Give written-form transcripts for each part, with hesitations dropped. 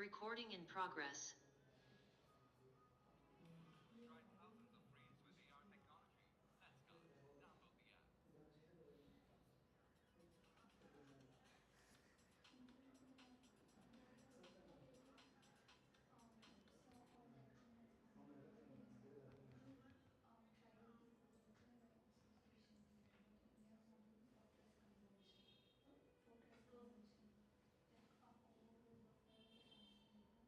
Recording in progress. Try thousands of reads with AR technology. That's good.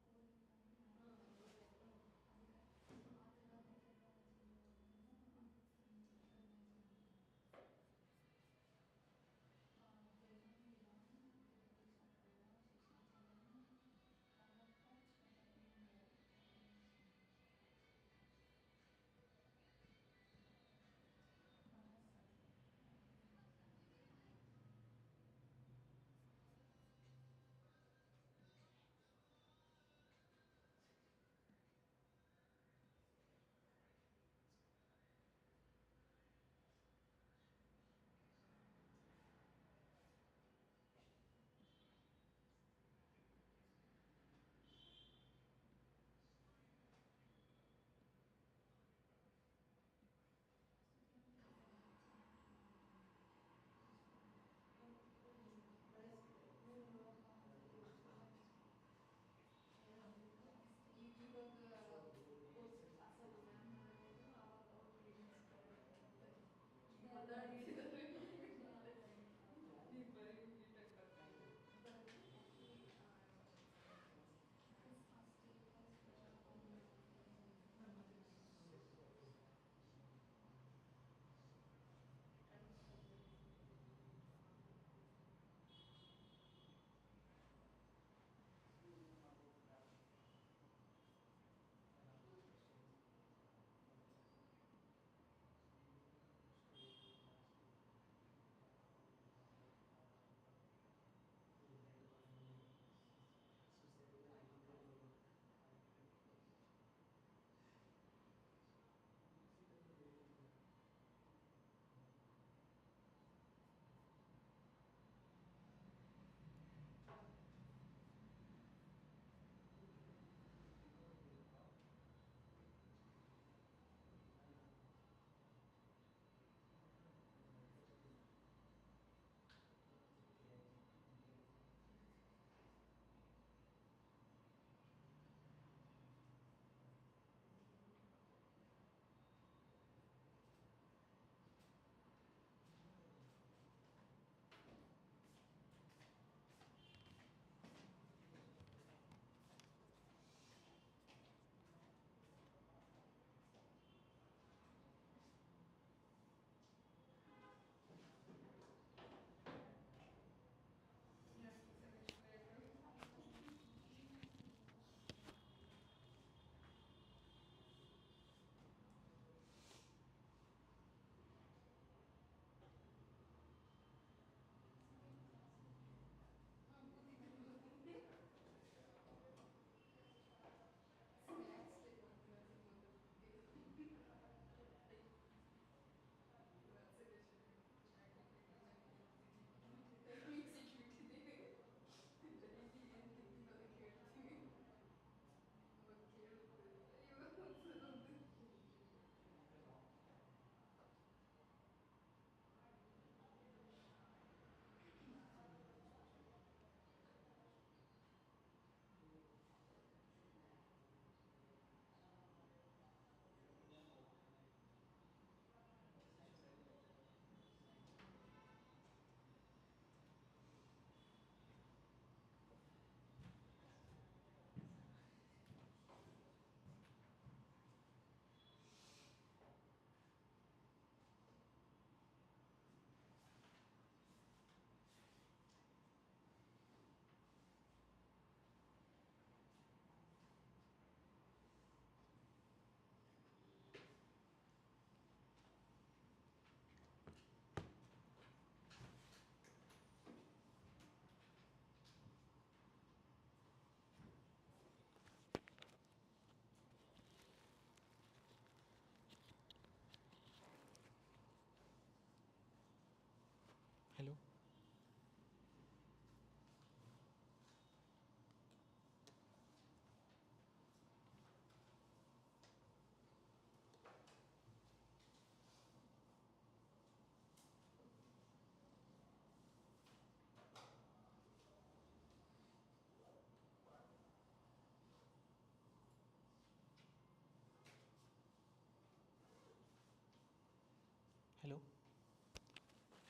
Download the app.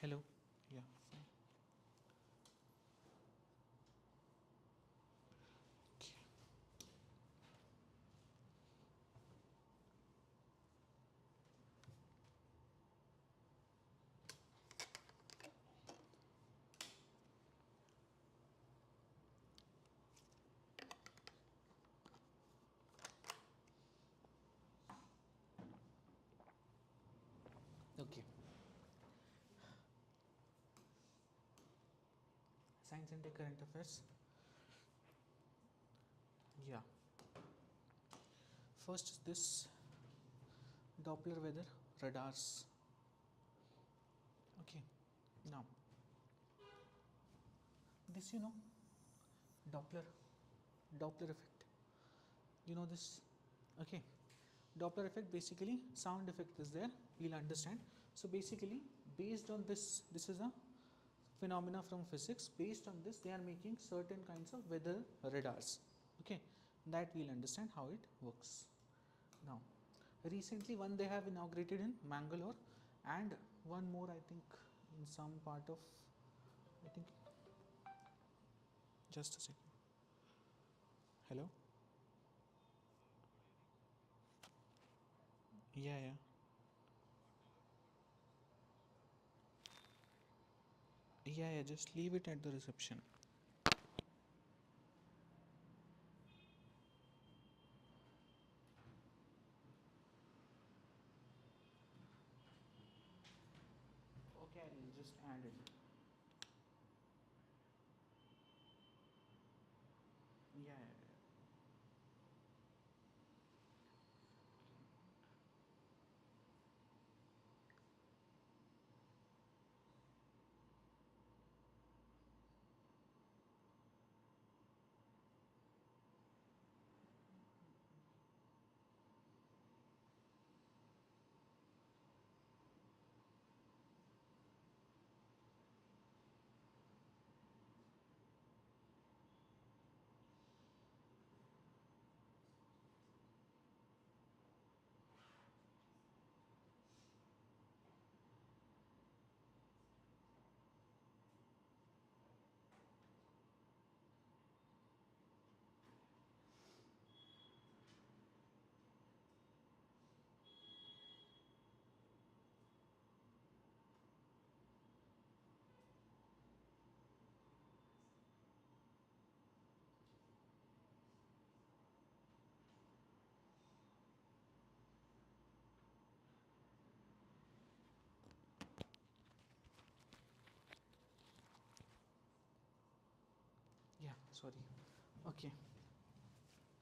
Hello. Yeah, fine. Okay. Science and current affairs. Yeah. First is this Doppler weather radars. Okay. Now, this Doppler Doppler effect. You know this? Okay. Doppler effect, basically sound effect is there. We'll understand. So basically, based on this is a phenomena from physics. Based on this, they are making certain kinds of weather radars. Okay, that we'll understand how it works. Now, recently one they have inaugurated in Mangalore, and one more I think in some part of, I think, just a second. Hello. Yeah. Yeah, just leave it at the reception. Okay, I'll just add it. Yeah. Yeah, sorry. Okay.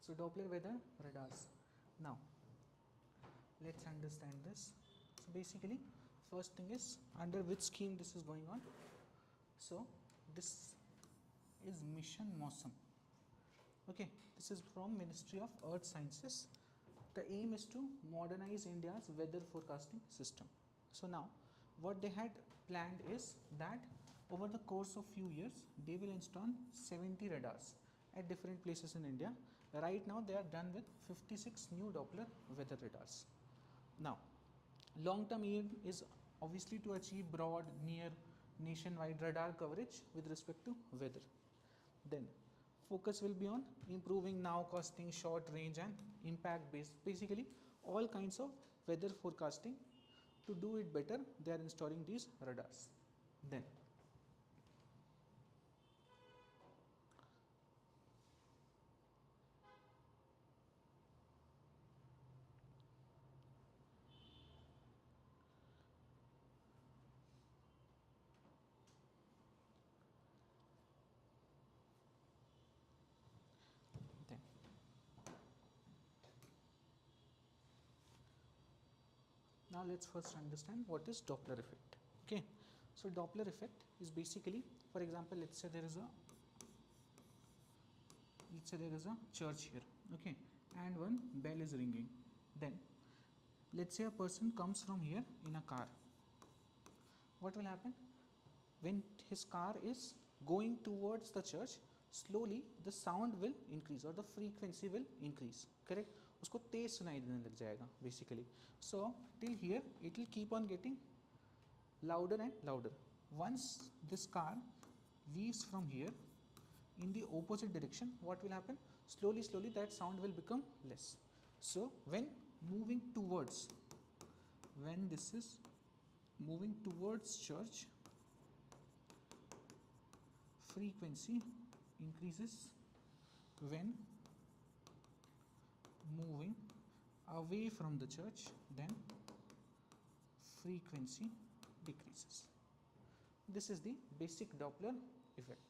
So Doppler weather radars. Now, let's understand this. So basically, first thing is under which scheme this is going on. So this is Mission Mosam. Okay, this is from Ministry of Earth Sciences. The aim is to modernize India's weather forecasting system. So now, what they had planned is that over the course of few years, they will install 70 radars at different places in India. Right now, they are done with 56 new Doppler weather radars. Now, long-term aim is obviously to achieve broad, near, nationwide radar coverage with respect to weather. Then, focus will be on improving now costing, short range and impact based, basically all kinds of weather forecasting. To do it better, they are installing these radars. Then, then now let's first understand what is Doppler effect. Okay, so Doppler effect is basically, for example, let's say there is a church here, okay, and one bell is ringing. Then let's say a person comes from here in a car. What will happen when his car is going towards the church? Slowly the sound will increase or the frequency will increase, correct? उसको तेज सुनाई देने लग जाएगा basically. So till here it will keep on getting louder and louder. once this car leaves from here in the opposite direction, what will happen? Slowly that sound will become less. So when this is moving towards church, frequency increases. When moving away from the church, then frequency decreases. This is the basic Doppler effect.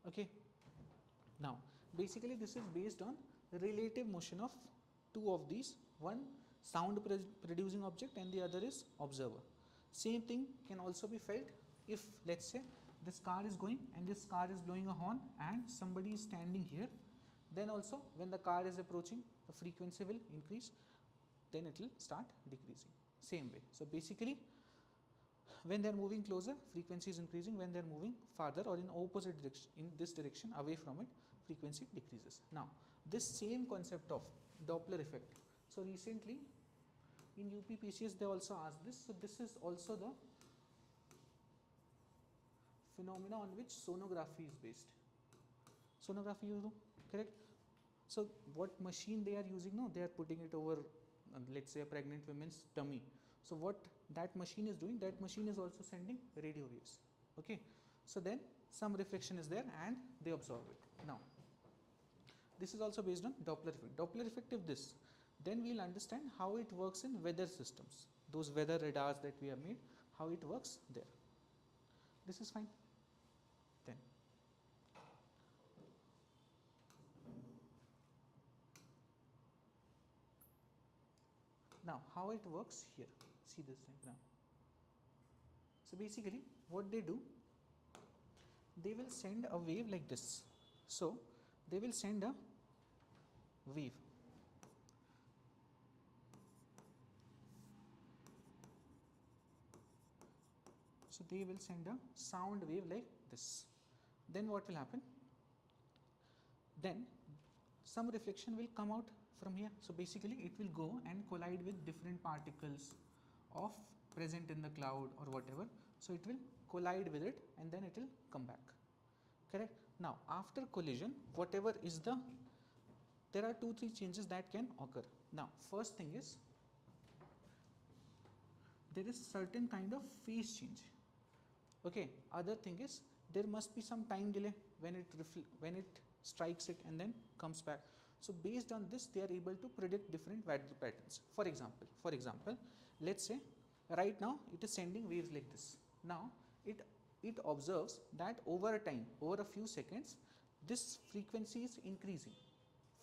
Okay. Now, basically this is based on relative motion of two of these, one sound producing object and the other is observer. Same thing can also be felt if, let's say, this car is going and this car is blowing a horn and somebody is standing here, then also when the car is approaching, the frequency will increase, then it will start decreasing. Same way. So basically, when they are moving closer, frequency is increasing. When they are moving farther or in opposite direction, in this direction away from it, frequency decreases. Now, this same concept of Doppler effect. So recently in UPPCS they also asked this. So this is also the phenomena on which sonography is based. Sonography, you know, correct? So what machine they are using now? They are putting it over, let's say, a pregnant woman's tummy. So what that machine is doing, that machine is also sending radio waves. Okay. So then some reflection is there and they absorb it. Now, this is also based on Doppler effect. Doppler effect if this, then we will understand how it works in weather systems. Those weather radars that we have made, how it works there. This is fine. Then now how it works here. See this thing now. So basically what they do, they will send a wave like this. So they will send a wave. So they will send a sound wave like this. Then what will happen? Then some reflection will come out from here. So basically it will go and collide with different particles of present in the cloud or whatever. So it will collide with it and then it will come back. Correct? Now after collision, whatever is the, there are 2-3 changes that can occur. Now first thing is, there is certain kind of phase change. Okay. Other thing is, there must be some time delay when it strikes it and then comes back. So based on this, they are able to predict different weather patterns. For example, let's say right now it is sending waves like this. Now it observes that over a time, over a few seconds, this frequency is increasing.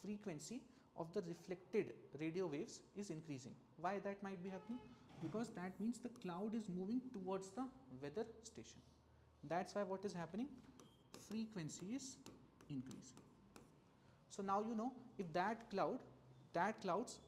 Frequency of the reflected radio waves is increasing. Why that might be happening? Because that means the cloud is moving towards the weather station. That's why what is happening? Frequency is increasing. So now you know, if that clouds,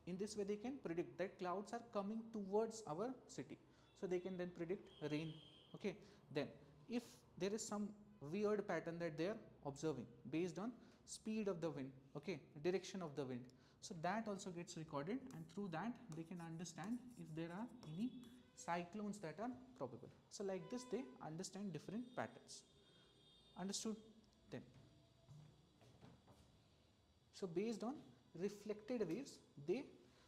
in this way they can predict that clouds are coming towards our city. So they can then predict rain. Okay. Then if there is some weird pattern that they are observing based on speed of the wind, okay, direction of the wind. So that also gets recorded, and through that they can understand if there are any cyclones that are probable. So like this they understand different patterns. Understood? Then, so based on reflected waves,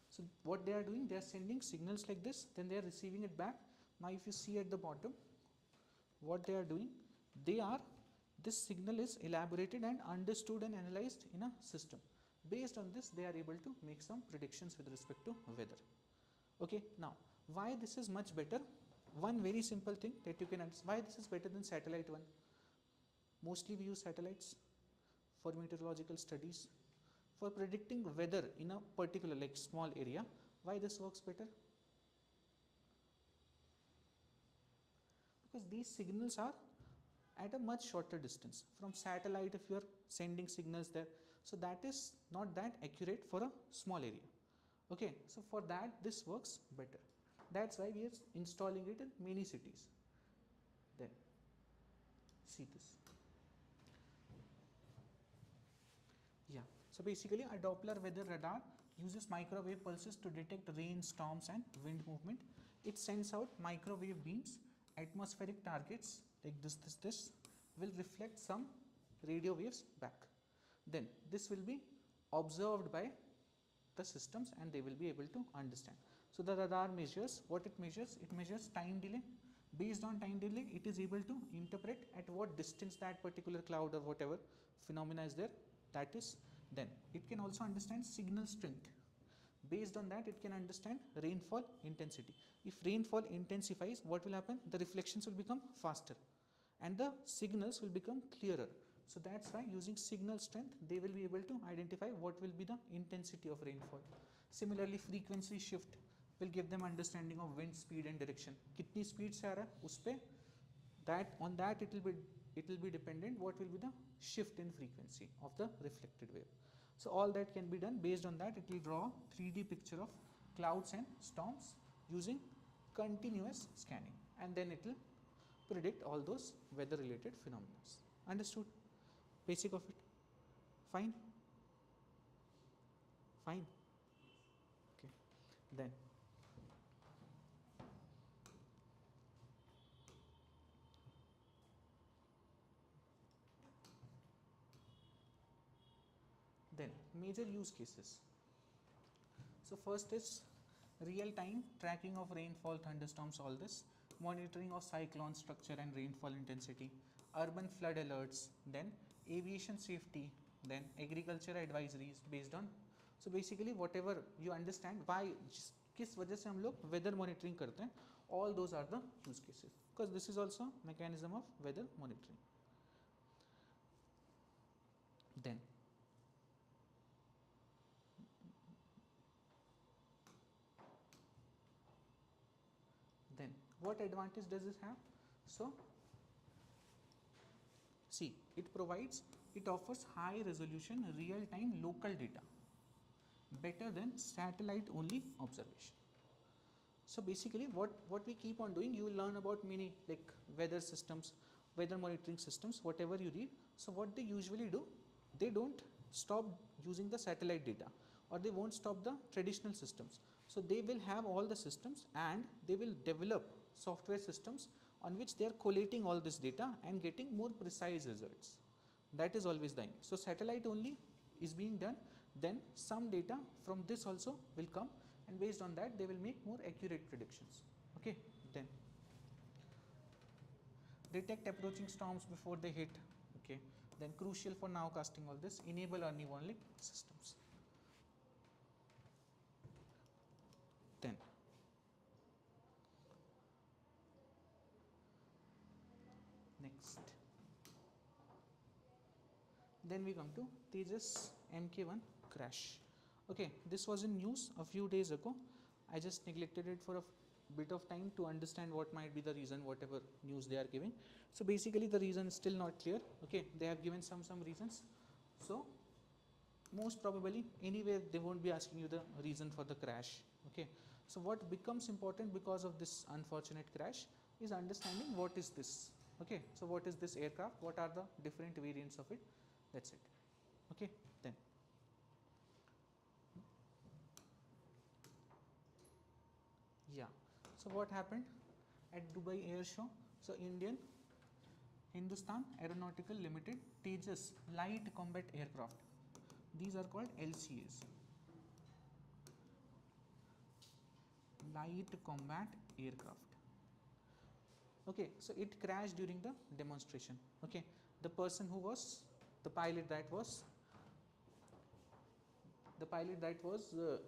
so what they are doing, they are sending signals like this, then they are receiving it back. Now if you see at the bottom, what they are doing, this signal is elaborated and understood and analyzed in a system. Based on this, they are able to make some predictions with respect to weather. Okay. Now why this is much better? One very simple thing that you can understand, why this is better than satellite one. Mostly we use satellites for meteorological studies, for predicting weather in a particular like small area. Why this works better? Because these signals are at a much shorter distance. From satellite, if you are sending signals there, so that is not that accurate for a small area. Okay. So for that this works better. That's why we are installing it in many cities. Then see this. Yeah. So basically a Doppler weather radar uses microwave pulses to detect rain, storms and wind movement. It sends out microwave beams atmospheric targets like this will reflect some radio waves back. Then this will be observed by the systems and they will be able to understand. So the radar measures what it measures. It measures time delay. Based on time delay, it is able to interpret at what distance that particular cloud or whatever phenomena is there. That is, then it can also understand signal strength. Based on that, it can understand rainfall intensity. If rainfall intensifies, what will happen? The reflections will become faster and the signals will become clearer. So that's why using signal strength, they will be able to identify what will be the intensity of rainfall. Similarly, frequency shift will give them understanding of wind speed and direction. Kitni speed se aa raha hai, us pe that on that it will be dependent what will be the shift in frequency of the reflected wave. So all that can be done. Based on that, it will draw 3D picture of clouds and storms using continuous scanning, and then it will predict all those weather related phenomena. Understood? Basic of it. Fine. Fine. Okay. Then major use cases. So first is real time tracking of rainfall, thunderstorms, all this, monitoring of cyclone structure and rainfall intensity, urban flood alerts, then aviation safety, then agriculture advisories based on, so basically whatever you understand why किस वजह से हम लोग weather monitoring करते हैं, all those are the use cases, because this is also mechanism of weather monitoring. Then what advantage does this have? So see, it offers high resolution real time local data, better than satellite only observation. So basically what we keep on doing, you will learn about many like weather systems, weather monitoring systems, whatever you read. So what they usually do, they don't stop using the satellite data, or they won't stop the traditional systems. So they will have all the systems and they will develop software systems on which they are collating all this data and getting more precise results. That is always the aim. So satellite only is being done, then some data from this also will come, and based on that they will make more accurate predictions. Okay, then detect approaching storms before they hit. Okay, then crucial for nowcasting all this, enable early warning systems. Then next, then we come to Tejas MK1 crash. Okay, this was in news a few days ago. I just neglected it for a bit of time to understand what might be the reason, whatever news they are giving. So basically the reason is still not clear. Okay, they have given some reasons. So most probably anyway they won't be asking you the reason for the crash. Okay, so what becomes important because of this unfortunate crash is understanding what is this. Okay, so what is this aircraft, what are the different variants of it, that's it. Okay, then yeah, so what happened at Dubai Air Show? So Hindustan Aeronautical Limited Tejas light combat aircraft, these are called LCAs, light combat aircraft. Okay, so it crashed during the demonstration. Okay, the person who was the pilot that was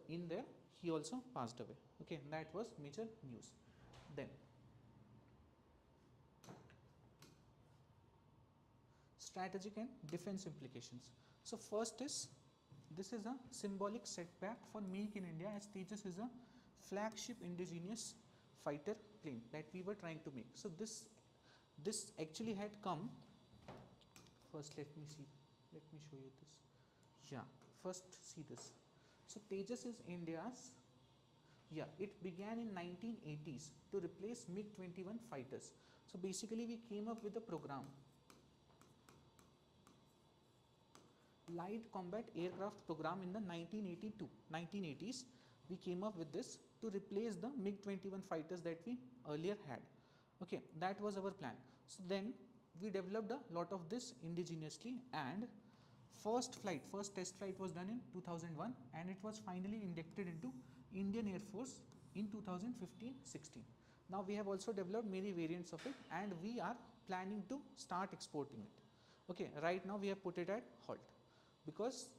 in there, he also passed away. Okay, that was major news. Then strategic and defense implications. So first is, this is a symbolic setback for Make in India, as Tejas is a flagship indigenous fighter plane that we were trying to make. So this actually had come, first let me show you this. Yeah, first see this. So Tejas is India's, yeah, it began in 1980s to replace MiG-21 fighters. So basically we came up with a program, light combat aircraft program, in the 1980s. We came up with this to replace the MiG-21 fighters that we earlier had. Okay, that was our plan. So then we developed a lot of this indigenously, and first test flight was done in 2001, and it was finally inducted into Indian Air Force in 2015-16. Now we have also developed many variants of it, and we are planning to start exporting it. Okay, right now we have put it at halt because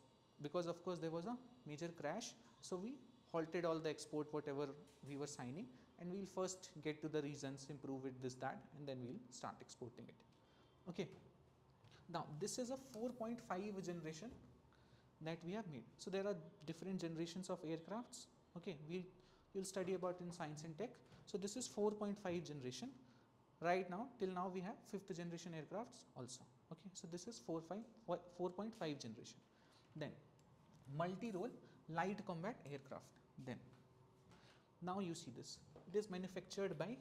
of course there was a major crash, so we halted all the export whatever we were signing, and we will first get to the reasons, improve it, this that, and then we will start exporting it. Okay. Now this is a 4.5 generation that we have made. So there are different generations of aircrafts. Okay, we'll study about in science and tech. So this is 4.5 generation. Right now, till now we have 5th generation aircrafts also. Okay, so this is 4.5 generation. Then multi-role light combat aircraft. Then now you see this. It is manufactured by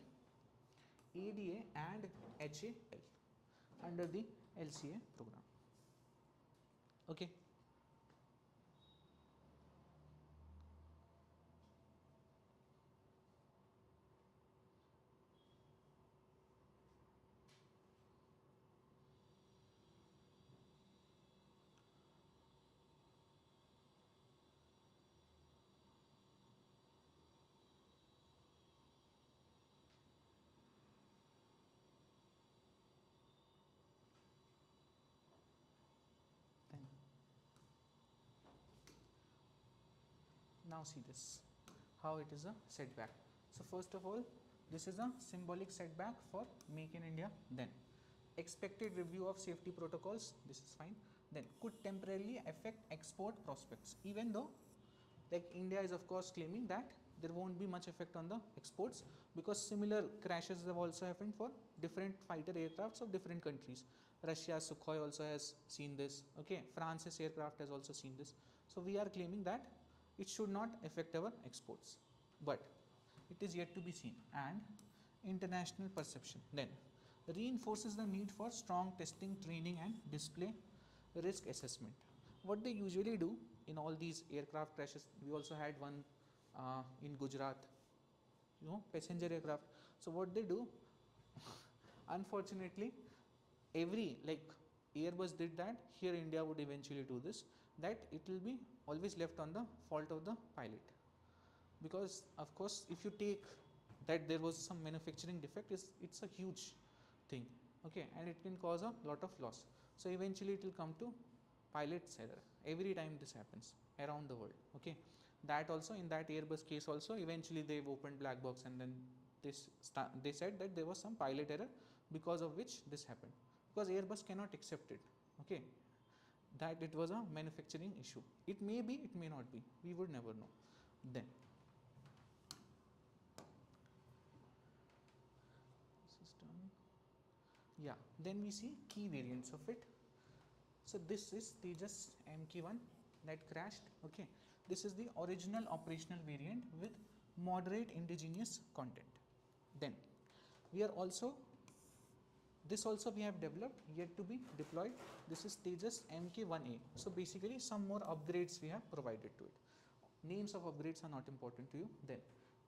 ADA and HAL under the LCA program. Okay. Then now see this, how it is a setback. So first of all, this is a symbolic setback for Make in India. Then expected review of safety protocols, this is fine. Then could temporarily affect export prospects, even though like India is of course claiming that there won't be much effect on the exports, because similar crashes have also happened for different fighter aircrafts of different countries. Russia's Sukhoi also has seen this. Okay, France's aircraft has also seen this. So we are claiming that it should not affect our exports, but it is yet to be seen. And international perception then reinforces the need for strong testing, training and display risk assessment. What they usually do in all these aircraft crashes, we also had one in Gujarat, passenger aircraft. So what they do, unfortunately, every like Airbus did that, here India would eventually do this, that it will be always left on the fault of the pilot, because of course if you take that there was some manufacturing defect, it's a huge thing. Okay, and it can cause a lot of loss. So eventually it will come to pilot's error every time this happens around the world. Okay, that also in that Airbus case also eventually they've opened black box, and then they said that there was some pilot error because of which this happened, because Airbus cannot accept it. Okay, that it was a manufacturing issue. It may be, it may not be, we would never know. Then this is done. Yeah, then we see key variants of it. So this is Tejas MK1 that crashed. Okay, this is the original operational variant with moderate indigenous content. Then we are also, this also we have developed, yet to be deployed. This is Tejas MK1A. So basically some more upgrades we have provided to it. Names of upgrades are not important to you. Then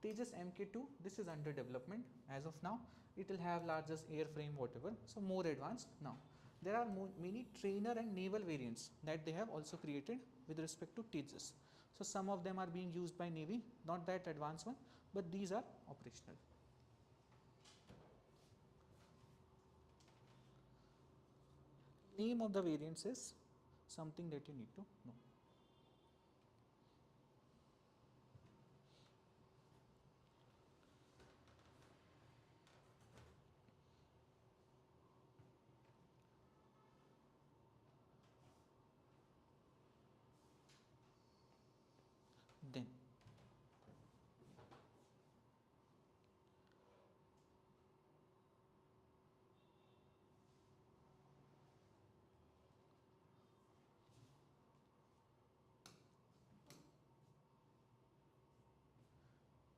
Tejas MK2, this is under development as of now. It will have largest airframe, whatever, so more advanced. Now there are many trainer and naval variants that they have also created with respect to Tejas. So some of them are being used by Navy, not that advanced one, but these are operational. Name of the variants is something that you need to know. Then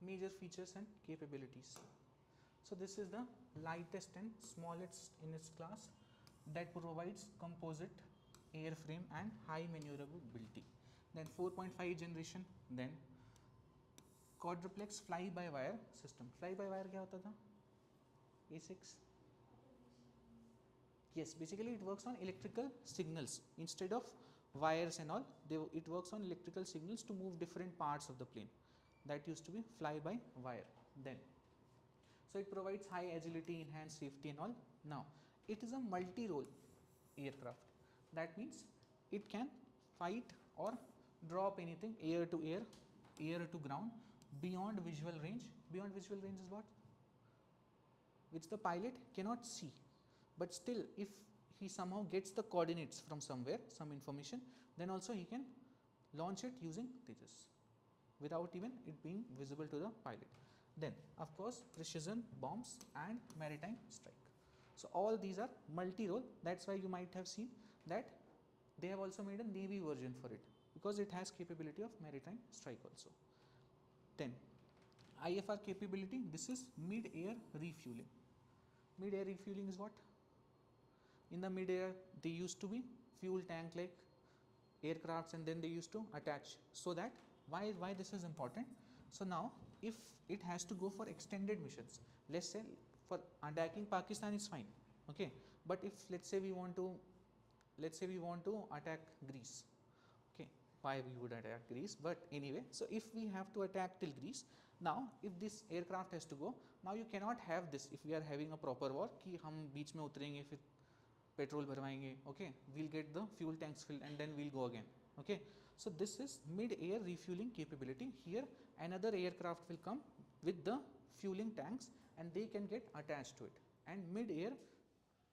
major features and capabilities. So this is the lightest and smallest in its class that provides composite airframe and high maneuverability. Then 4.5 generation. Then quadruplex fly by wire system. Fly by wire क्या होता था? A6. Yes, basically it works on electrical signals instead of wires and all. It works on electrical signals to move different parts of the plane. That used to be fly by wire then. So it provides high agility, enhanced safety and all. Now it is a multi-role aircraft. That means it can fight or drop anything air to air, air to ground, beyond visual range. Beyond visual range is what? Which the pilot cannot see. But still, if he somehow gets the coordinates from somewhere, some information, then also he can launch it using Tejas without even it being visible to the pilot. Then, of course, precision bombs and maritime strike. So all these are multi-role. That's why you might have seen that they have also made a Navy version for it, because it has capability of maritime strike also. Then IFR capability, this is mid-air refueling. Mid-air refueling is what? In the mid-air, they used to be fuel tank like aircrafts, and then they used to attach. So that why this is important? So now if it has to go for extended missions, let's say for attacking Pakistan is fine, okay, but if let's say we want to attack Greece, okay, why we would attack Greece, but anyway, so if we have to attack till Greece, now if this aircraft has to go, now you cannot have this if we are having a proper war कि हम बीच में उतरेंगे फिर petrol भरवाएंगे, okay, we'll get the fuel tanks filled and then we'll go again, okay. So this is mid-air refueling capability. Here another aircraft will come with the fueling tanks and they can get attached to it, and mid-air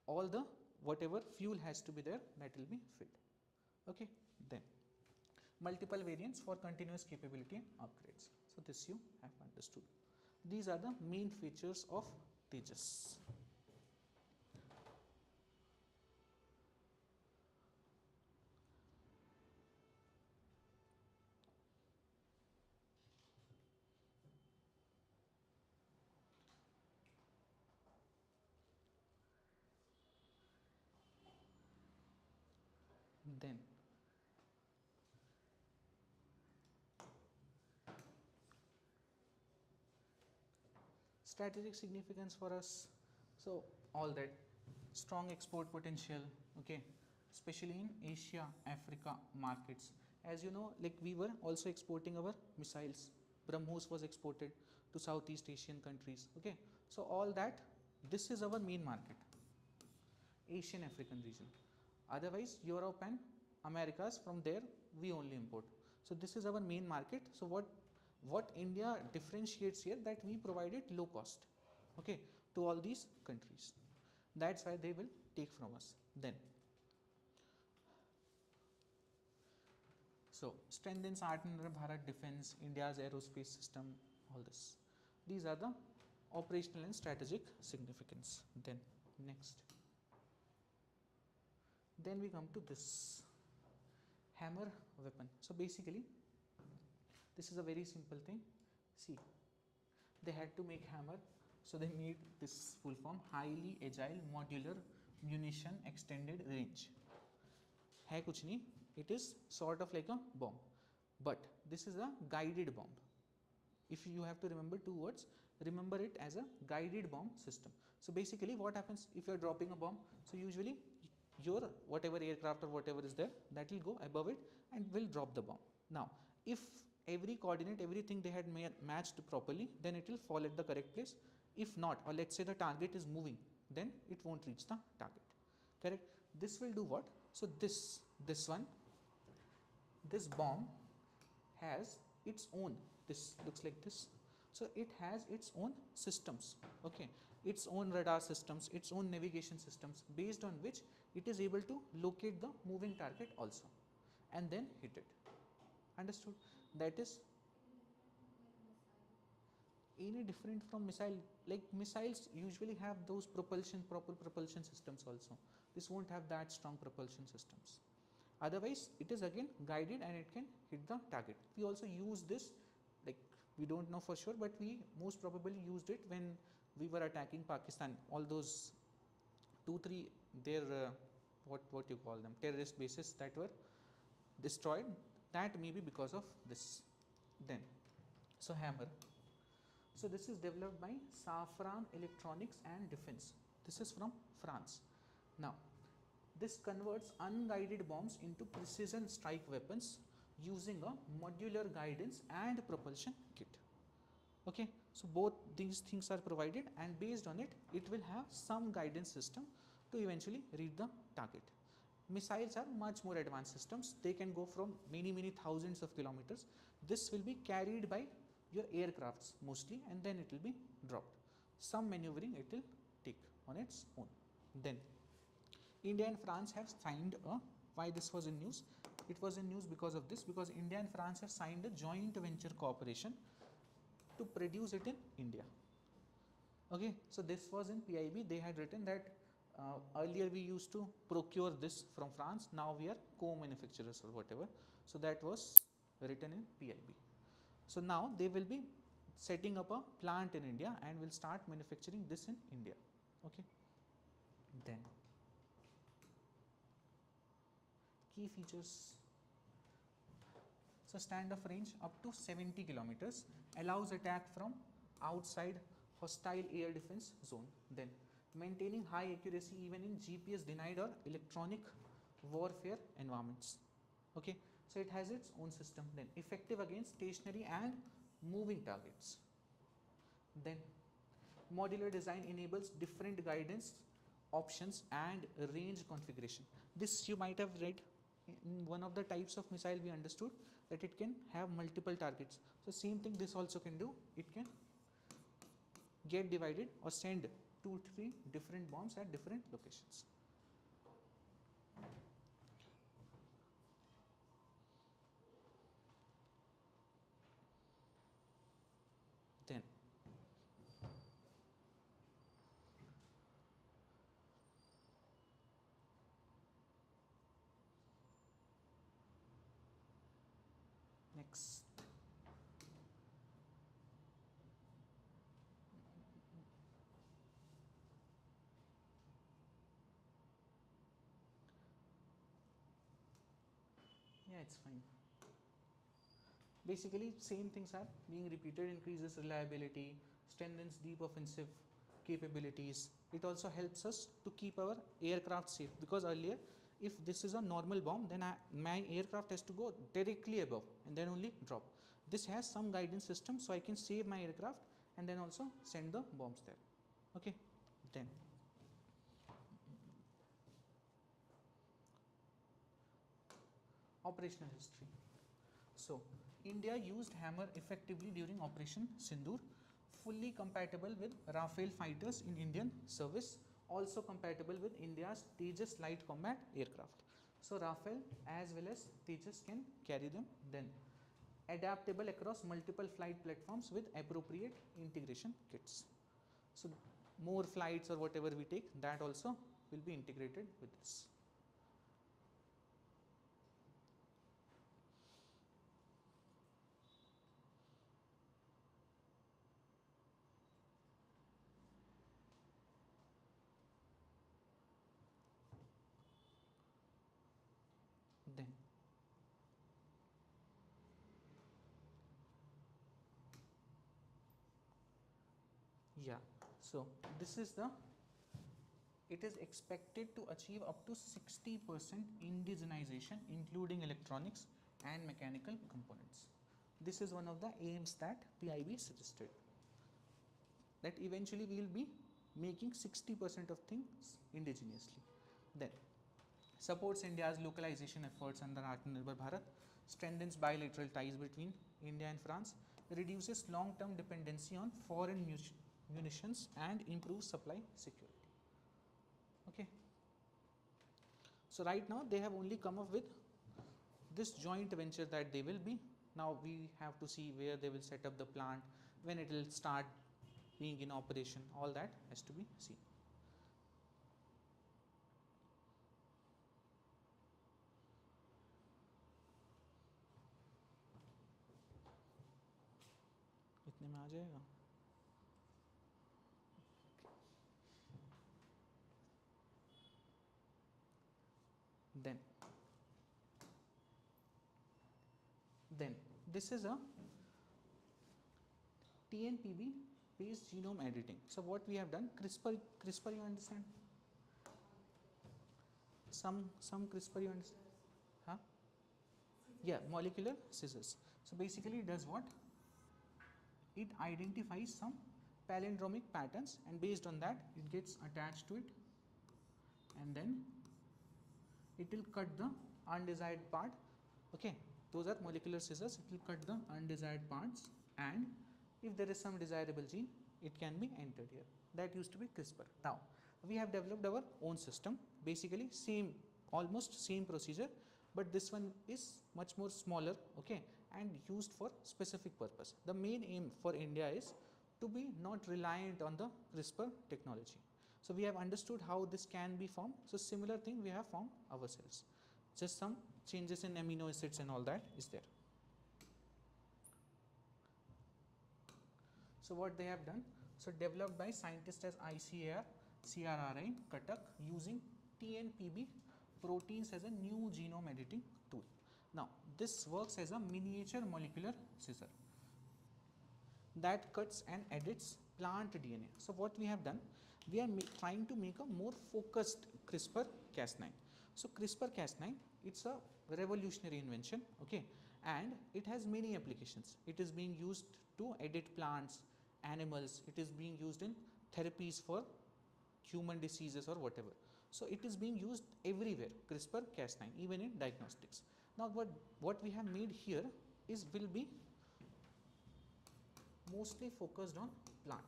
all the whatever fuel has to be there, that will be filled, okay. Then multiple variants for continuous capability and upgrades. So this you have understood. These are the main features of Tejas. Then strategic significance for us, so all that strong export potential, okay, especially in Asia, Africa markets. As you know, like we were also exporting our missiles. BrahMos was exported to Southeast Asian countries, okay. So all that, this is our main market, Asian African region. Otherwise Europe and Americas, from there we only import. So this is our main market. So what India differentiates here, that we provided low cost, okay, to all these countries. That's why they will take from us. Then so strengthens Atmanirbhar Bharat defense, India's aerospace system, all this. These are the operational and strategic significance. Then next, then we come to this hammer weapon. So basically this is a very simple thing. See, they had to make hammer, so they made this full form, highly agile modular munition extended range. है कुछ नहीं, it is sort of like a bomb, but this is a guided bomb. If you have to remember two words, remember it as a guided bomb system. So basically what happens if you are dropping a bomb, so usually your whatever aircraft or whatever is there, that will go above it and will drop the bomb. Now if every coordinate, everything they had matched properly, then it will fall at the correct place. If not, or let's say the target is moving, then it won't reach the target, correct. This will do what? So this one, this bomb has its own, this looks like this, so it has its own systems, okay, its own radar systems, its own navigation systems, based on which it is able to locate the moving target also and then hit it. Understood? That is any different from missile. Like missiles usually have those proper propulsion systems also. This won't have that strong propulsion systems. Otherwise it is again guided and it can hit the target. We also use this, like we don't know for sure, but we most probably used it when we were attacking Pakistan, all those 2-3 their what you call them, terrorist bases that were destroyed, that may be because of this. Then so hammer, So this is developed by Safran Electronics and Defense. This is from France. Now, this converts unguided bombs into precision strike weapons using a modular guidance and propulsion kit. Okay, so both these things are provided, and based on it, it will have some guidance system to eventually reach the target. Missiles are much more advanced systems. They can go from many thousands of kilometers. This will be carried by your aircrafts mostly, and then it will be dropped. Some maneuvering it will take on its own. Then India and France have signed a, why this was in news? It was in news because of this, because India and France have signed a joint venture cooperation to produce it in India. Okay, so this was in PIB. They had written that earlier we used to procure this from France, now we are co-manufacturers or whatever. So that was written in PIB. So now they will be setting up a plant in India and will start manufacturing this in India. Okay. Then key features. So standoff range up to 70 kilometers, allows attack from outside hostile air defense zone. Then maintaining high accuracy even in GPS denied or electronic warfare environments. Okay, so it has its own system. Then effective against stationary and moving targets. Then modular design enables different guidance options and range configuration. This you might have read in one of the types of missile. We understood that it can have multiple targets. So same thing this also can do. It can get divided or send 2-3 different bombs at different locations. Then next, yeah, it's fine. Basically same things are being repeated. Increases reliability, strengthens deep offensive capabilities. It also helps us to keep our aircraft safe, because earlier if this is a normal bomb, then my aircraft has to go directly above and then only drop. This has some guidance system, so I can save my aircraft and then also send the bombs there. Okay. Then operational history. So India used hammer effectively during Operation Sindoor, fully compatible with Rafale fighters in Indian service, also compatible with India's Tejas light combat aircraft. So Rafale as well as Tejas can carry them. Then adaptable across multiple flight platforms with appropriate integration kits. So more flights or whatever we take, that also will be integrated with this. Then yeah, so this is the, it is expected to achieve up to 60% indigenization, including electronics and mechanical components. This is one of the aims that PIB suggested, that eventually we will be making 60% of things indigenously. Then supports India's localization efforts under Atmanirbhar Bharat, strengthens bilateral ties between India and France, reduces long-term dependency on foreign munitions and improves supply security. Okay. So right now they have only come up with this joint venture that they will be. Now we have to see where they will set up the plant, when it will start being in operation. All that has to be seen. इतने में आ जाएगा. Then this is a TNPB based genome editing. So what we have done, CRISPR you understand? Some CRISPR you understand? Huh? Yeah, molecular scissors. So basically it does what? It identifies some palindromic patterns, and based on that it gets attached to it, and then it will cut the undesired part. Okay, those are molecular scissors. It will cut the undesired parts, and if there is some desirable gene, it can be entered here. That used to be CRISPR. Now we have developed our own system, basically almost same procedure, but this one is much more smaller, okay, and used for specific purpose. The main aim for India is to be not reliant on the CRISPR technology. So we have understood how this can be formed. So similar thing we have formed ourselves. Just some changes in amino acids and all that is there. So what they have done, so developed by scientists as ICAR, CRRI, Cuttack, using TNPB proteins as a new genome editing tool. Now this works as a miniature molecular scissor that cuts and edits plant DNA. So what we have done, we are trying to make a more focused CRISPR-Cas9. So CRISPR-Cas9, it's a revolutionary invention, okay, and it has many applications. It is being used to edit plants, animals. It is being used in therapies for human diseases or whatever. So it is being used everywhere, CRISPR-Cas9, even in diagnostics. Now what we have made here will be mostly focused on plant.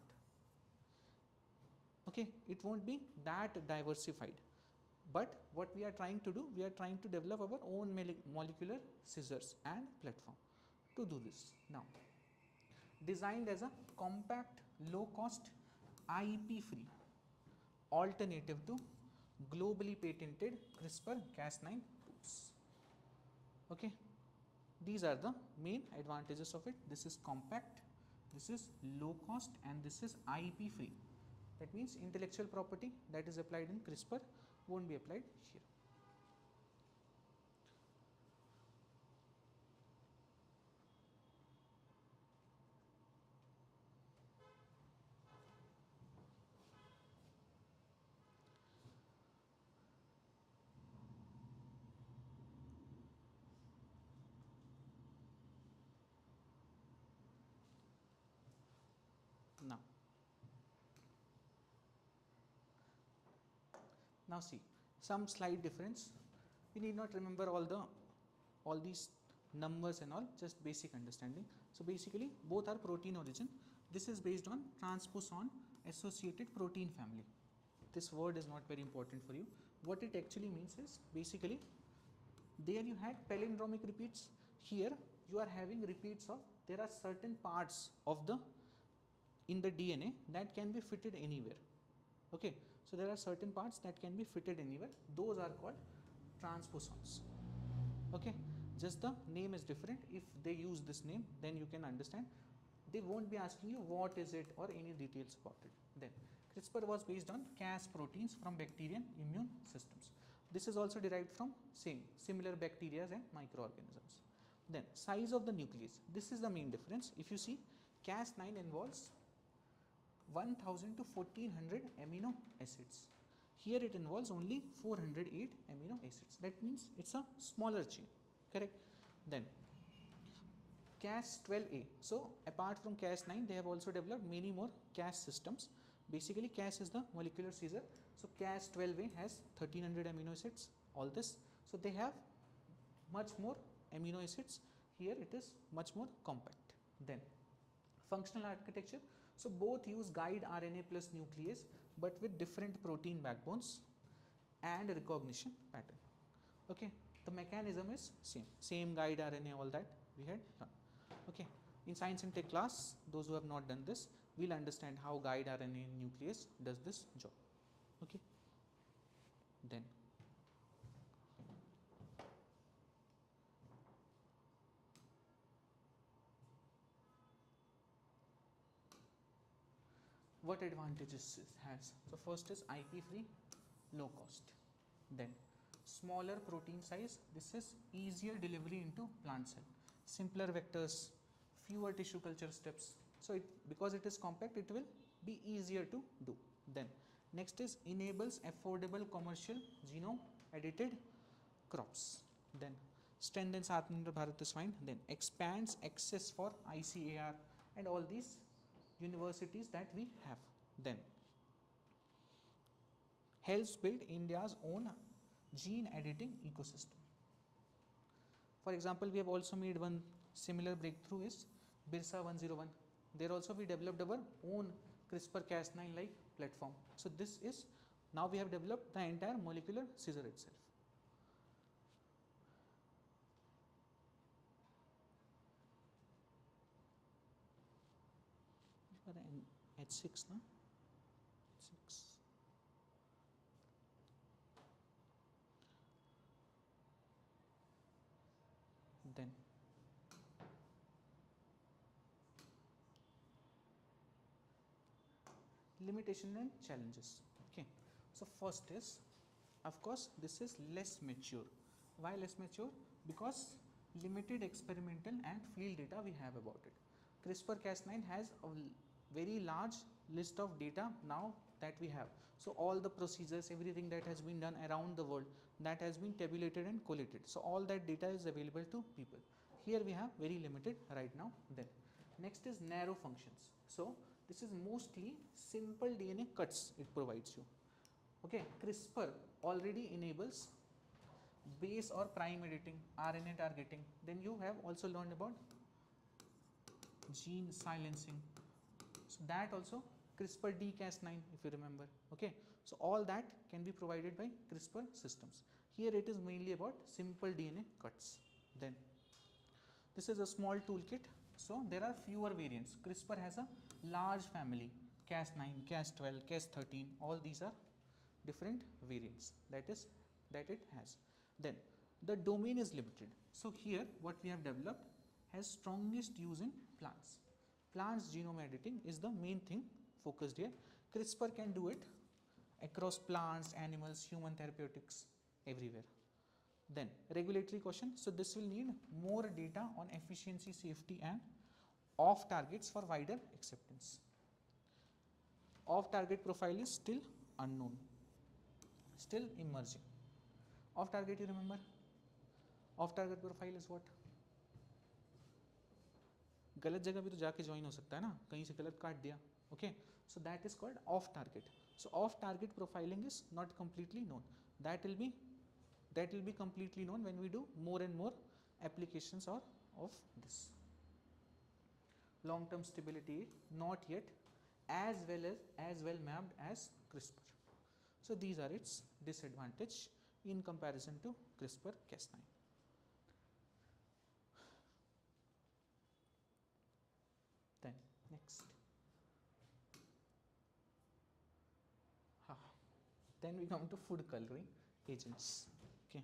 Okay, it won't be that diversified. But what we are trying to do, we are trying to develop our own molecular scissors and platform to do this. Now, designed as a compact, low cost, IP-free alternative to globally patented CRISPR-Cas9 tools. Okay, these are the main advantages of it. This is compact, this is low cost, and this is IP free. That means intellectual property that is applied in CRISPR won't be applied here. Now see, some slight difference. We need not remember all these numbers and all, just basic understanding. So basically both are protein origin. This is based on transposon associated protein family. This word is not very important for you. What it actually means is, basically there you had palindromic repeats. Here you are having repeats of, there are certain parts of in the DNA that can be fitted anywhere. Okay, so there are certain parts that can be fitted anywhere. Those are called transposons. Okay, just the name is different. If they use this name, then you can understand. They won't be asking you what is it or any details about it. Then CRISPR was based on Cas proteins from bacterial immune systems. This is also derived from similar bacteria and microorganisms. Then size of the nucleus. This is the main difference. If you see, Cas9 involves 1000 to 1400 amino acids. Here it involves only 408 amino acids. That means it's a smaller chain, correct? Then Cas12a. So apart from Cas9, they have also developed many more Cas systems. Basically Cas is the molecular scissor. So Cas12a has 1300 amino acids, all this. So they have much more amino acids. Here it is much more compact. Then functional architecture. So both use guide RNA plus nuclease, but with different protein backbones and recognition pattern. Okay, the mechanism is same guide RNA, all that we had done. Okay, in science and tech class, those who have not done this will understand how guide RNA nuclease does this job. Okay, then what advantages it has? So first is IP free, low cost. Then smaller protein size. This is easier delivery into plant cell. Simpler vectors, fewer tissue culture steps. So because it is compact, it will be easier to do. Then next is enables affordable commercial genome edited crops. Then strengthens Atmanirbhar Bharat is fine. Then expands access for ICAR and all these universities that we have. Then helps build India's own gene editing ecosystem. For example, we have also made one similar breakthrough is Birsa 101. There also we developed our own CRISPR-Cas9 like platform. So this is, now we have developed the entire molecular scissor itself. H6 na? H6. Then limitation and challenges. Okay, so first is, of course, this is less mature. Why less mature? Because limited experimental and field data we have about it. CRISPR-Cas9 has a very large list of data now that we have. So all the procedures, everything that has been done around the world, that has been tabulated and collated. So all that data is available to people. Here we have very limited right now. Then next is narrow functions. So this is mostly simple DNA cuts it provides you. Okay, CRISPR already enables base or prime editing, RNA targeting. Then you have also learned about gene silencing. So that also CRISPR-Cas9 if you remember. Okay, so all that can be provided by CRISPR systems. Here it is mainly about simple DNA cuts. Then this is a small toolkit. So there are fewer variants. CRISPR has a large family, Cas9, Cas12, Cas13, all these are different variants that it has. Then the domain is limited. So here what we have developed has strongest use in plants. Plants genome editing is the main thing focused here. CRISPR can do it across plants, animals, human therapeutics, everywhere. Then regulatory question. So this will need more data on efficiency, safety and off targets for wider acceptance. Off target profile is still unknown, still emerging. Off target, you remember? Off target profile is what? गलत जगह भी तो जाके join हो सकता है ना, कहीं से गलत काट दिया. Okay, so that is called off target. So off target profiling is not completely known. That will be completely known when we do more and more applications of this. Long term stability not yet as well mapped as CRISPR. So these are its disadvantage in comparison to CRISPR-Cas9. Then next. Then we come to food coloring agents. Okay.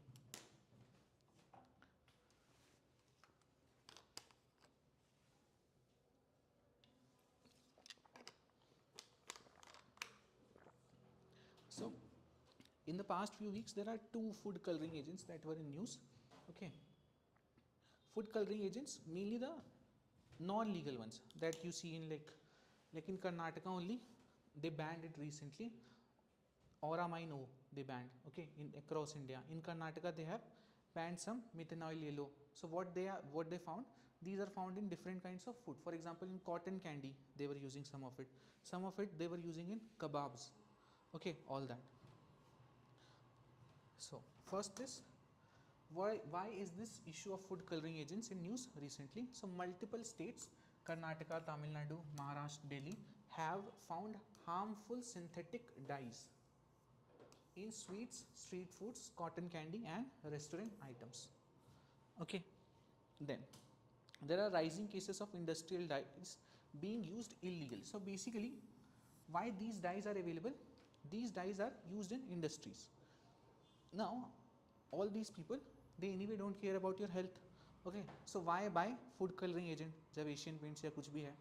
So in the past few weeks there are two food coloring agents that were in news. Okay. Food coloring agents, mainly the non-legal ones that you see in like in Karnataka only, they banned it recently. Auramine O they banned, okay, in across India. In Karnataka they have banned some methanol yellow. So what they found, these are found in different kinds of food. For example, in cotton candy they were using some of it they were using in kebabs. Okay, all that. So first is why is this issue of food coloring agents in news recently? So multiple states, Karnataka, Tamil Nadu, Maharashtra, Delhi, have found harmful synthetic dyes in sweets, street foods, cotton candy and restaurant items. Okay, then there are rising cases of industrial dyes being used illegally. So basically why these dyes are available? These dyes are used in industries. Now all these people, they anyway don't care about your health. Okay, so why buy food coloring agent? जब Asian Paints या कुछ भी है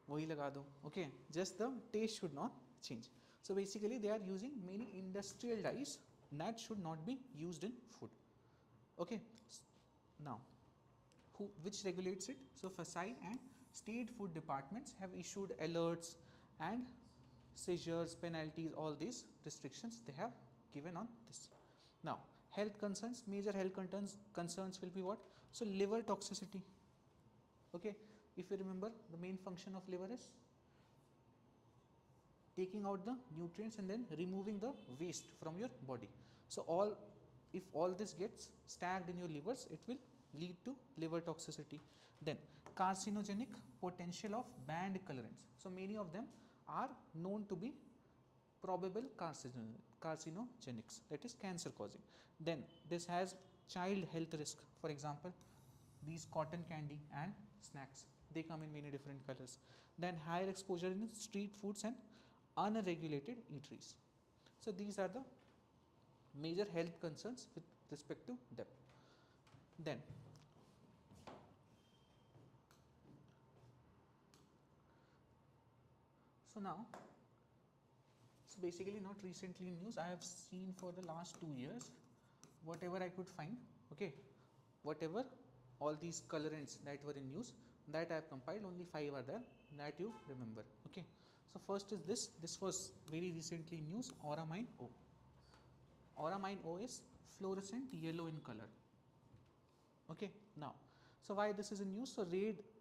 वही लगा दो. Okay, just the taste should not change. So basically they are using many industrial dyes that should not be used in food. Okay, now which regulates it? So FSSAI and state food departments have issued alerts and seizures, penalties, all these restrictions they have given on this. Now, health concerns, major health concerns will be what? So, liver toxicity. Okay, if you remember, the main function of liver is taking out the nutrients and then removing the waste from your body. So, if all this gets stacked in your livers, it will lead to liver toxicity. Then, carcinogenic potential of banned colorants. So, many of them are known to be probable carcinogenics, that is cancer causing. Then this has child health risk. For example, these cotton candy and snacks, they come in many different colors. Then higher exposure in street foods and unregulated eateries. So these are the major health concerns with respect to them. Then so now, so basically not recently in news, I have seen for the last 2 years whatever I could find, okay, whatever all these colorants that were in news, that I have compiled, only 5 are there that you remember, okay. So first is this was very recently in news, Auramine O. Auramine O is fluorescent yellow in color, okay. Now, so why this is in news? So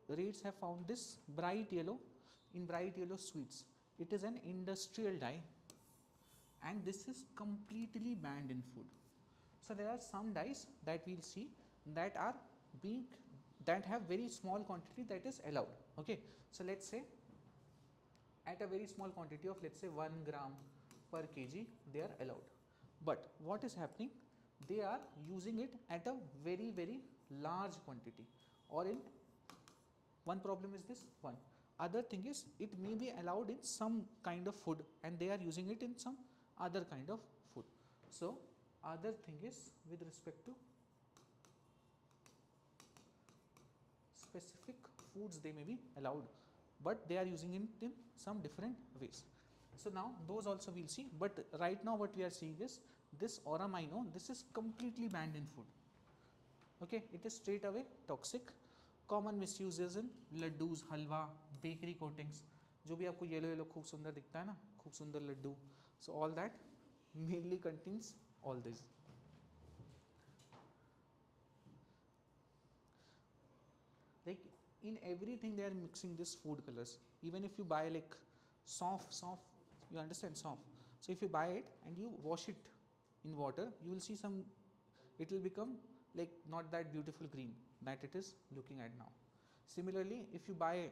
raids have found this bright yellow in bright yellow sweets. It is an industrial dye and this is completely banned in food. So there are some dyes that we will see that are that have very small quantity that is allowed, okay. So let's say at a very small quantity of, let's say 1 gram per kg, they are allowed. But what is happening? They are using it at a very, very large quantity, or in one problem is this one. Other thing is it may be allowed in some kind of food and they are using it in some other kind of food. So other thing is with respect to specific foods they may be allowed, but they are using it in some different ways. So now those also we will see, but right now what we are seeing is this Auramine O, this is completely banned in food, okay. It is straight away toxic. Common misuses in laddus, halwa, bakery coatings, जो भी आपको yellow yellow खूब सुंदर दिखता है ना, खूब सुंदर Laddu, so all that mainly contains all this. Like in everything they are mixing this food colors. Even if you buy like soft, you understand soft. So if you buy it and you wash it in water, you will see some, it will become like not that beautiful green that it is looking at now. Similarly, if you buy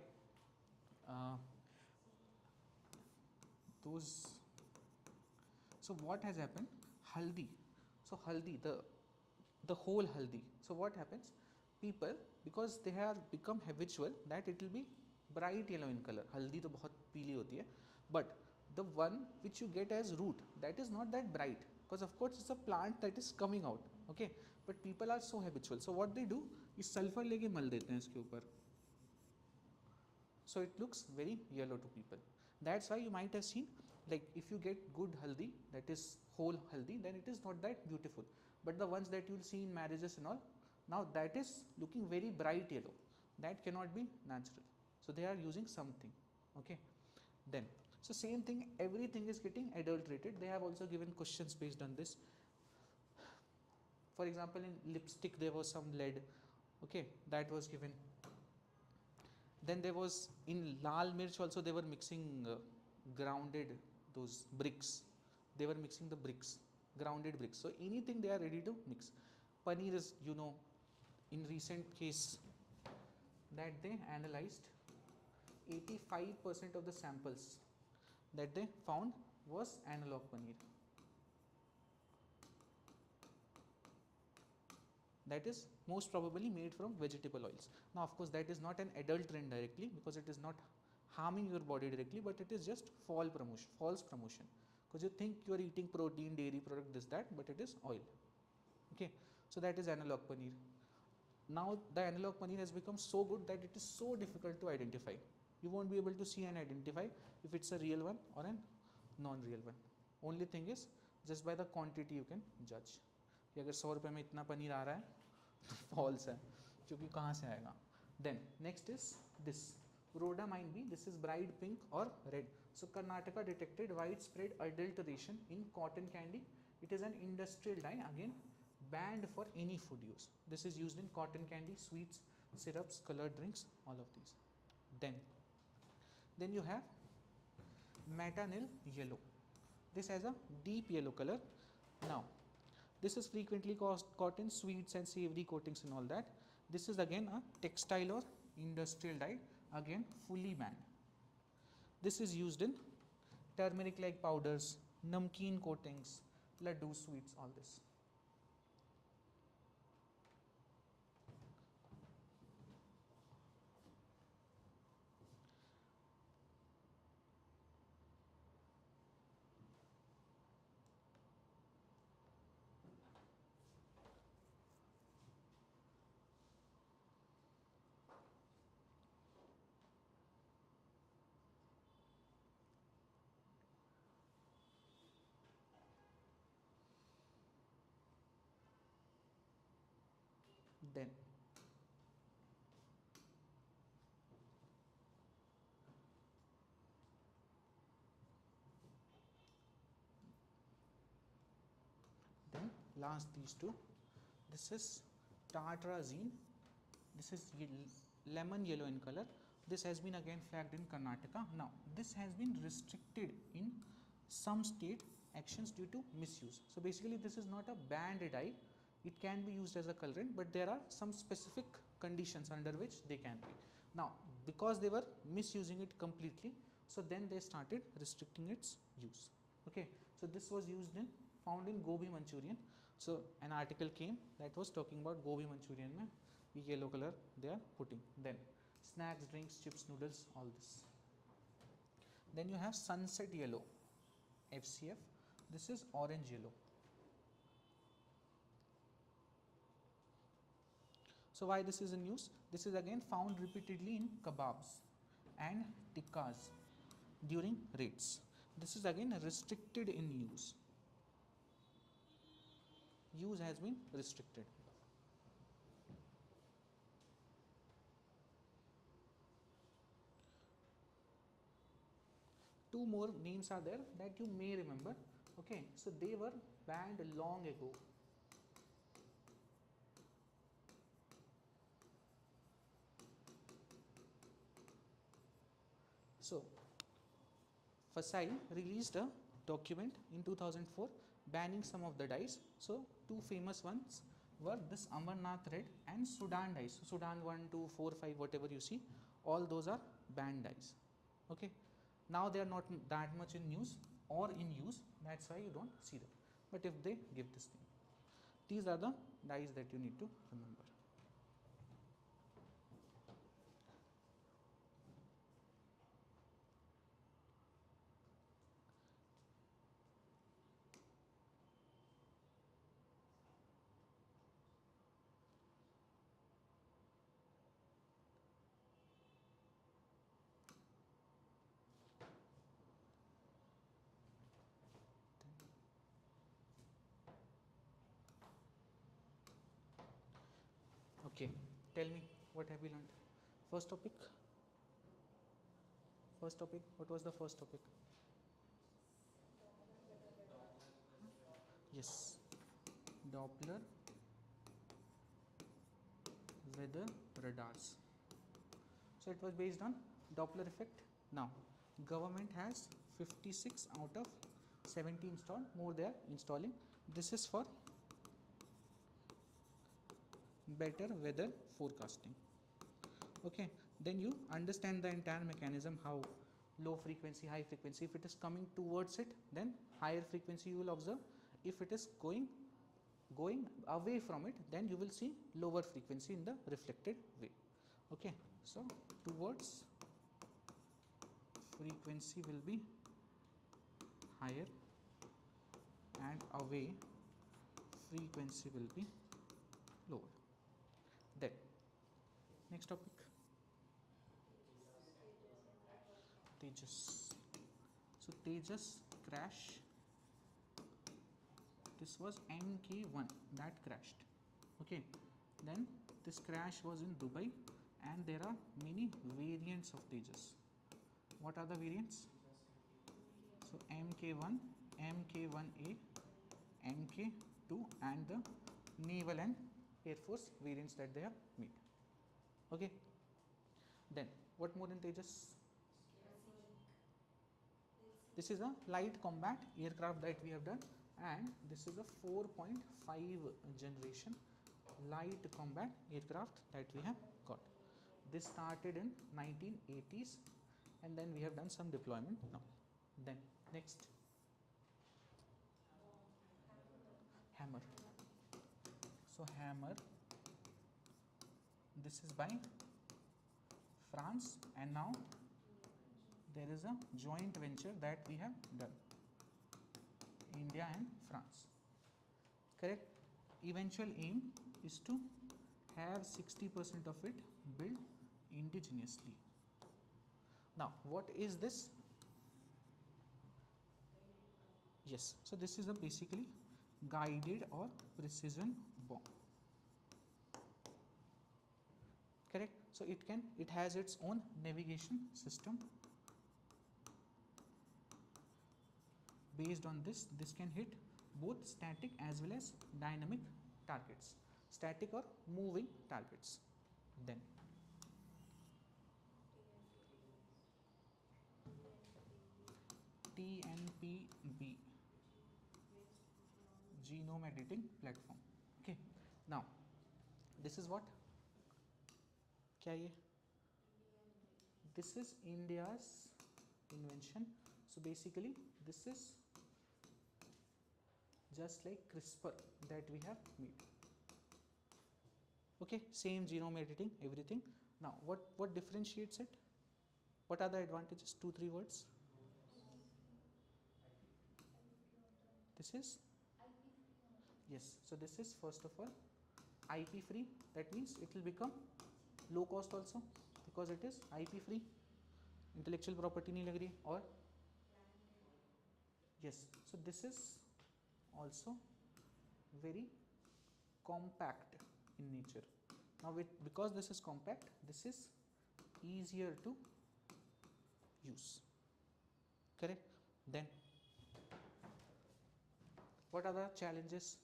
those, so what has happened? Haldi. So haldi, the whole haldi. So what happens? People, because they have become habitual that it will be bright yellow in color. Haldi तो बहुत पीली होती है, but the one which you get as root, that is not that bright, because of course it's a plant that is coming out, okay. But people are so habitual, so what they do is sulfur लेके मल देते हैं इसके ऊपर, so it looks very yellow to people. That's why you might have seen, like if you get good haldi, that is whole haldi, then it is not that beautiful. But the ones that you will see in marriages and all, now that is looking very bright yellow, that cannot be natural. So they are using something, okay. Then so same thing, everything is getting adulterated. They have also given questions based on this. For example, in lipstick there was some lead, okay, that was given. Then there was in lal mirch also they were mixing grounded those bricks. They were mixing the bricks, grounded bricks. So anything they are ready to mix. Paneer is, you know, in recent case that they analyzed 85% of the samples that they found was analog paneer. That is most probably made from vegetable oils. Now of course that is not an adulterant directly, because it is not harming your body directly, but it is just false promotion, because you think you are eating protein, dairy product, this that, but it is oil, okay. So that is analog paneer. Now the analog paneer has become so good that it is so difficult to identify. You won't be able to see and identify if it's a real one or a non-real one. Only thing is just by the quantity you can judge. कि अगर 100 रुपये में इतना पनीर आ रहा है तो false है, क्योंकि कहाँ से आएगा. Then next is this rhodamine B, this is bright pink or red. So Karnataka detected widespread adulteration in cotton candy. It is an industrial dye, again banned for any food use. This is used in cotton candy, sweets, syrups, colored drinks, all of these. Then you have metanil yellow. This has a deep yellow color. Now this is frequently caught in sweets and savory coatings and all that. This is again a textile or industrial dye, again fully banned. This is used in turmeric like powders, namkeen coatings, laddu sweets, all this. Then last these two. This is tartrazine. This is lemon yellow in color. This has been again flagged in Karnataka. Now this has been restricted in some state actions due to misuse. So basically this is not a banned dye. It can be used as a colorant, but there are some specific conditions under which they can be. Now because they were misusing it completely, so then they started restricting its use. Okay, so this was found in gobi Manchurian. So an article came that was talking about gobi Manchurian mein yellow color they are putting. Then snacks, drinks, chips, noodles, all this. Then you have sunset yellow, FCF. This is orange yellow. So why this is in use? This is again found repeatedly in kebabs and tikkas during raids. This is again restricted in use. Use has been restricted. Two more names are there that you may remember. Okay, so they were banned long ago. So FASI released a document in 2004 banning some of the dyes. So two famous ones were this Amarnath red and Sudan dyes. So Sudan 1, 2, 4, 5, whatever you see, all those are banned dyes. Okay, now they are not that much in use or in use, that's why you don't see them. But if they give this thing, these are the dyes that you need to remember. Okay, tell me, what have we learned? First topic, what was the first topic? Yes, Doppler weather radars. So it was based on Doppler effect. Now government has 56 out of 70 installed, more they are installing. This is for better weather forecasting. Okay, then you understand the entire mechanism, how low frequency, high frequency, if it is coming towards it, then higher frequency you will observe. If it is going away from it, then you will see lower frequency in the reflected way. Okay, so towards frequency will be higher and away frequency will be lower. Then next topic, Tejas. So Tejas crash, this was MK1 that crashed. Okay, then this crash was in Dubai and there are many variants of Tejas. What are the variants? So Mk1, Mk1A, Mk2 and the naval and air force variants that they have made. Okay. Then what more in Tejas? This is a light combat aircraft that we have done, and this is a 4.5 generation light combat aircraft that we have got. This started in 1980s and then we have done some deployment now. Then next, hammer. So hammer, this is by France, and now there is a joint venture that we have done, India and France. Correct? Eventual aim is to have 60% of it built indigenously. Now, what is this? Yes, so this is a basically guided or precision bomb. Correct? So it has its own navigation system. Based on this can hit both static as well as dynamic targets, static or moving targets. Then TNPB, genome editing platform. Okay, now this is what? Kya ye? This is India's invention. So basically this is just like CRISPR that we have made. Okay, same genome editing, everything. Now what differentiates it? What are the advantages? 2-3 words. This is, yes, so this is first of all IP free. That means it will become low cost also because it is IP free. Intellectual property नहीं लग रही, और yes, so this is also very compact in nature. Now because this is compact, this is easier to use. Correct? Then what are the challenges?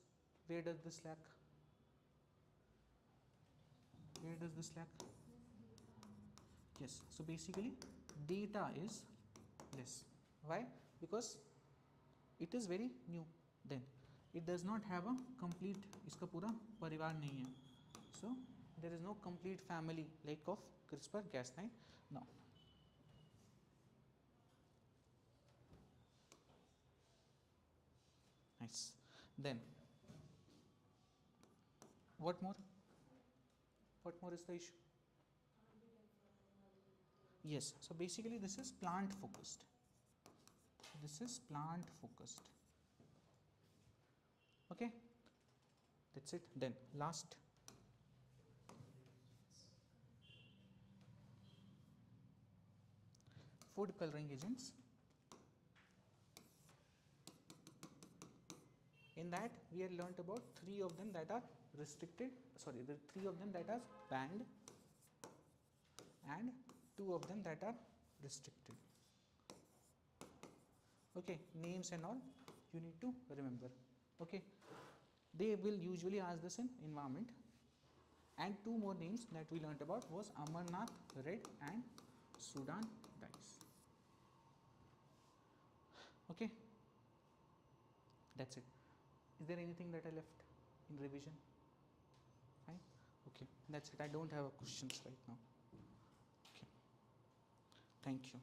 Where does this lack? Where does this lack? Yes, so basically data is less. Why? Because it is very new. Then it does not have a complete, इसका पूरा परिवार नहीं है. So there is no complete family like of CRISPR-Cas9. Now nice. Then what more? What more is the issue? Yes, so basically this is plant focused. This is plant focused. Okay, that's it. Then last, food coloring agents. In that we have learnt about 3 of them that are restricted, sorry, the 3 of them that are banned and 2 of them that are restricted. Okay, names and all you need to remember. Okay, they will usually ask this in environment. And 2 more names that we learnt about was Amarnath red and Sudan dice. Okay, that's it. Is there anything that I left in revision? Fine. Okay, that's it. I don't have questions right now. Okay, thank you.